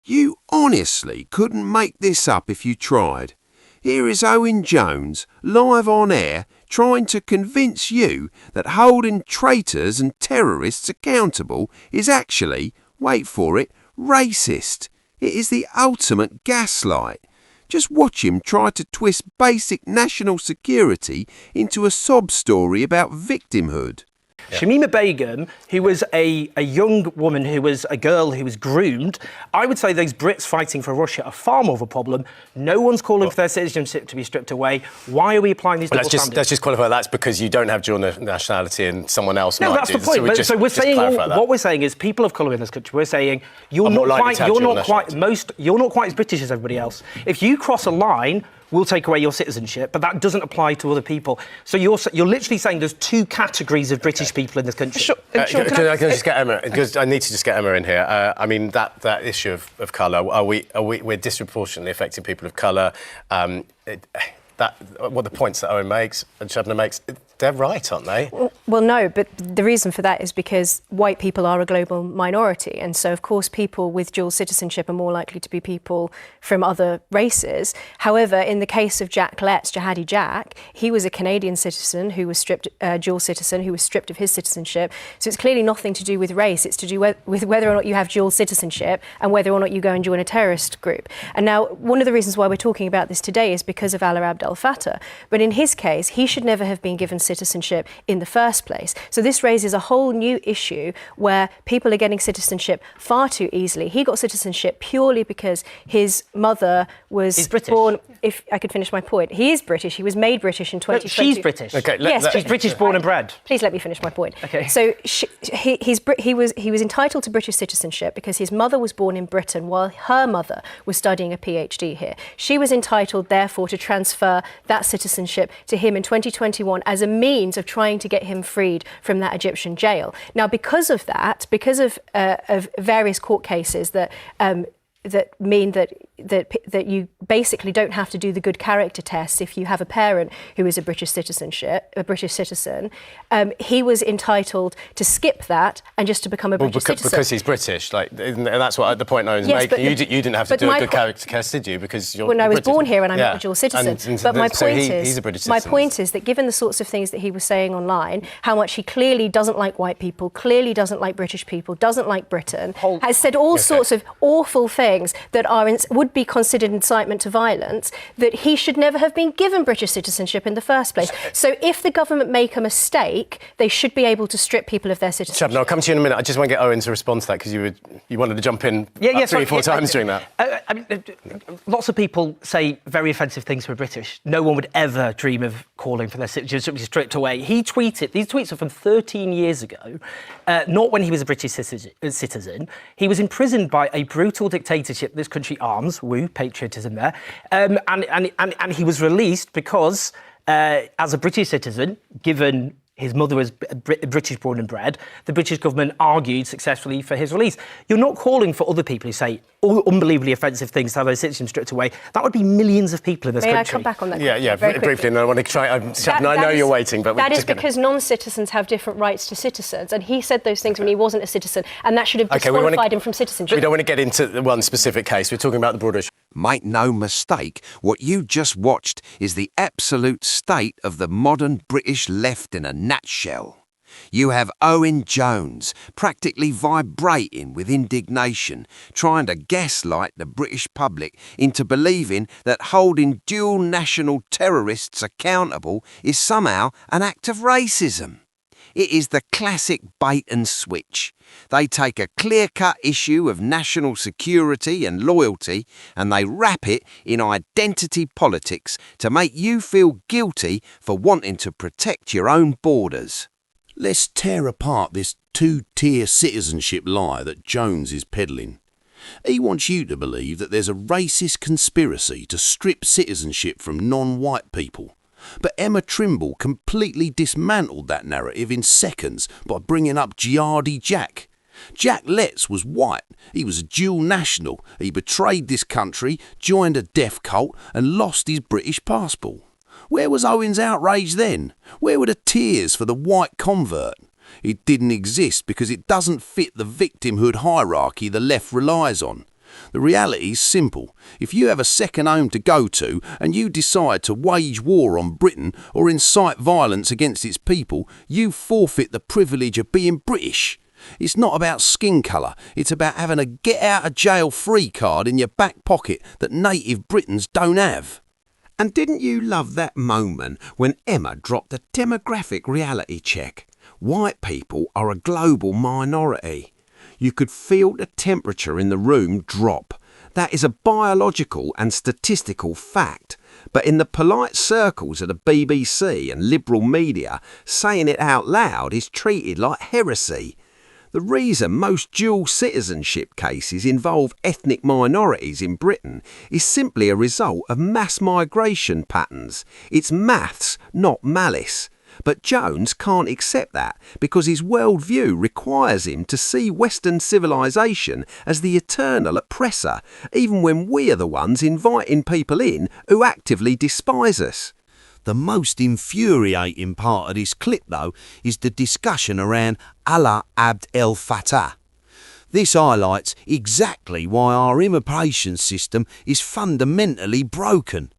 You honestly couldn't make this up if you tried. Here is Owen Jones, live on air, trying to convince you that holding traitors and terrorists accountable is actually, wait for it, racist. It is the ultimate gaslight. Just watch him try to twist basic national security into a sob story about victimhood. Yeah. Shamima Begum, who was a young woman, who was a girl who was groomed, I would say those Brits fighting for Russia are far more of a problem. No one's calling for their citizenship to be stripped away. Why are we applying these double standards? Let's just qualify that's because you don't have dual nationality and someone else might do. No, that's the point. So we're saying what we're saying is people of colour in this country. We're saying you're not quite as British as everybody else. If you cross a line, we'll take away your citizenship, but that doesn't apply to other people. So you're literally saying there's two categories of British people in this country. Can I just get Emma? Because I need to just get Emma in here. I mean, that issue of colour. We're disproportionately affecting people of colour. What the points that Owen makes and Shabna makes, they're right, aren't they? Well, no, but the reason for that is because white people are a global minority. And so, of course, people with dual citizenship are more likely to be people from other races. However, in the case of Jihadi Jack, he was a Canadian citizen who was stripped, dual citizen, who was stripped of his citizenship. So it's clearly nothing to do with race. It's to do with whether or not you have dual citizenship and whether or not you go and join a terrorist group. And now, one of the reasons why we're talking about this today is because of Alaa Abd al-Fattah. But in his case, he should never have been given citizenship in the first place. So this raises a whole new issue where people are getting citizenship far too easily. He got citizenship purely because his mother was born. If I could finish my point, he is British. He was made British in 2020. She's British. Okay, yes, she's British born and bred. Please let me finish my point. Okay. So he was entitled to British citizenship because his mother was born in Britain while her mother was studying a PhD here. She was entitled, therefore, to transfer that citizenship to him in 2021 as a means of trying to get him freed from that Egyptian jail. Now, because of that, because of various court cases that mean that you basically don't have to do the good character test if you have a parent who is a British citizen, he was entitled to skip that and just to become a British citizen. Because he's British, and that's what the point I was making. You didn't have to do a good character test, did you? Because you're I was British. Born here and I'm not a dual citizen. But my he's a British citizen. My point is that given the sorts of things that he was saying online, how much he clearly doesn't like white people, clearly doesn't like British people, doesn't like Britain, has said all sorts of awful things that would be considered incitement to violence, that he should never have been given British citizenship in the first place. So if the government make a mistake, they should be able to strip people of their citizenship. Shabna, I'll come to you in a minute. I just want to get Owen to respond to that because you wanted to jump in three or four times during that. I mean, lots of people say very offensive things for British. No one would ever dream of calling for their citizenship to be stripped away. These tweets are from 13 years ago, not when he was a British citizen. He was imprisoned by a brutal dictatorship this country arms, woo, patriotism there, and he was released because, as a British citizen, given his mother was British born and bred, the British government argued successfully for his release. You're not calling for other people who say unbelievably offensive things to have their citizenship stripped away. That would be millions of people in this country. May I come back on that? Yeah, briefly. And I want to try. Shabna, I know you're waiting, but that is because non-citizens have different rights to citizens, and he said those things when he wasn't a citizen, and that should have disqualified him from citizenship. We don't want to get into one specific case. We're talking about the broader issue. Make no mistake, what you just watched is the absolute state of the modern British left in a nutshell. You have Owen Jones practically vibrating with indignation, trying to gaslight the British public into believing that holding dual national terrorists accountable is somehow an act of racism. It is the classic bait and switch. They take a clear-cut issue of national security and loyalty and they wrap it in identity politics to make you feel guilty for wanting to protect your own borders. Let's tear apart this two-tier citizenship lie that Jones is peddling. He wants you to believe that there's a racist conspiracy to strip citizenship from non-white people. But Emma Trimble completely dismantled that narrative in seconds by bringing up Jihadi Jack. Jack Letts was white. He was a dual national. He betrayed this country, joined a death cult and lost his British passport. Where was Owen's outrage then? Where were the tears for the white convert? It didn't exist because it doesn't fit the victimhood hierarchy the left relies on. The reality's simple. If you have a second home to go to and you decide to wage war on Britain or incite violence against its people, you forfeit the privilege of being British. It's not about skin colour, it's about having a get-out-of-jail-free card in your back pocket that native Britons don't have. And didn't you love that moment when Emma dropped a demographic reality check? White people are a global minority. You could feel the temperature in the room drop. That is a biological and statistical fact. But in the polite circles of the BBC and liberal media, saying it out loud is treated like heresy. The reason most dual citizenship cases involve ethnic minorities in Britain is simply a result of mass migration patterns. It's maths, not malice. But Jones can't accept that because his worldview requires him to see Western civilization as the eternal oppressor, even when we are the ones inviting people in who actively despise us. The most infuriating part of this clip, though, is the discussion around Allah Abd el Fattah. This highlights exactly why our immigration system is fundamentally broken.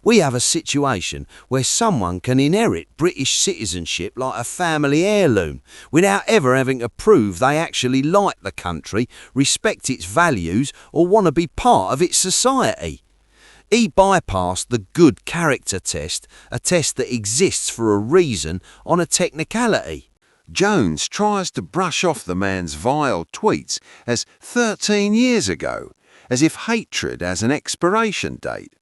We have a situation where someone can inherit British citizenship like a family heirloom without ever having to prove they actually like the country, respect its values, or want to be part of its society. He bypassed the good character test, a test that exists for a reason, on a technicality. Jones tries to brush off the man's vile tweets as 13 years ago, as if hatred has an expiration date.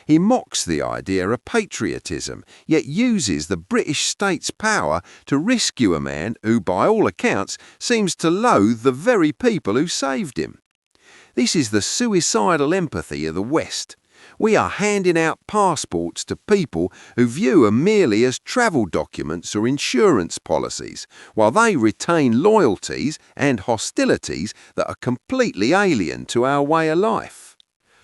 He mocks the idea of patriotism, yet uses the British state's power to rescue a man who, by all accounts, seems to loathe the very people who saved him. This is the suicidal empathy of the West. We are handing out passports to people who view them merely as travel documents or insurance policies, while they retain loyalties and hostilities that are completely alien to our way of life.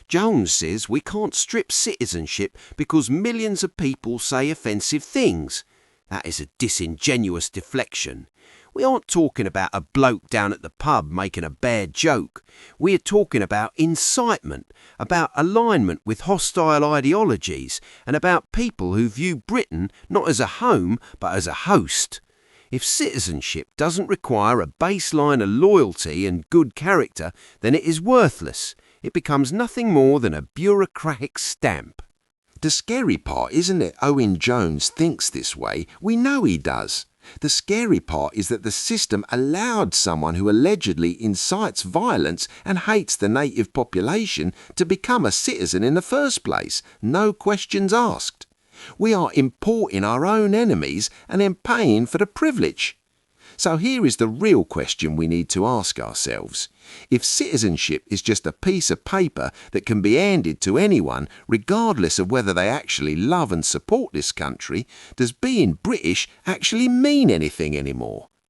Jones says we can't strip citizenship because millions of people say offensive things. That is a disingenuous deflection. We aren't talking about a bloke down at the pub making a bad joke. We are talking about incitement, about alignment with hostile ideologies, and about people who view Britain not as a home but as a host. If citizenship doesn't require a baseline of loyalty and good character, then it is worthless. It becomes nothing more than a bureaucratic stamp. The scary part isn't that Owen Jones thinks this way. We know he does. The scary part is that the system allowed someone who allegedly incites violence and hates the native population to become a citizen in the first place, no questions asked. We are importing our own enemies and then paying for the privilege. So here is the real question we need to ask ourselves. If citizenship is just a piece of paper that can be handed to anyone, regardless of whether they actually love and support this country, does being British actually mean anything anymore?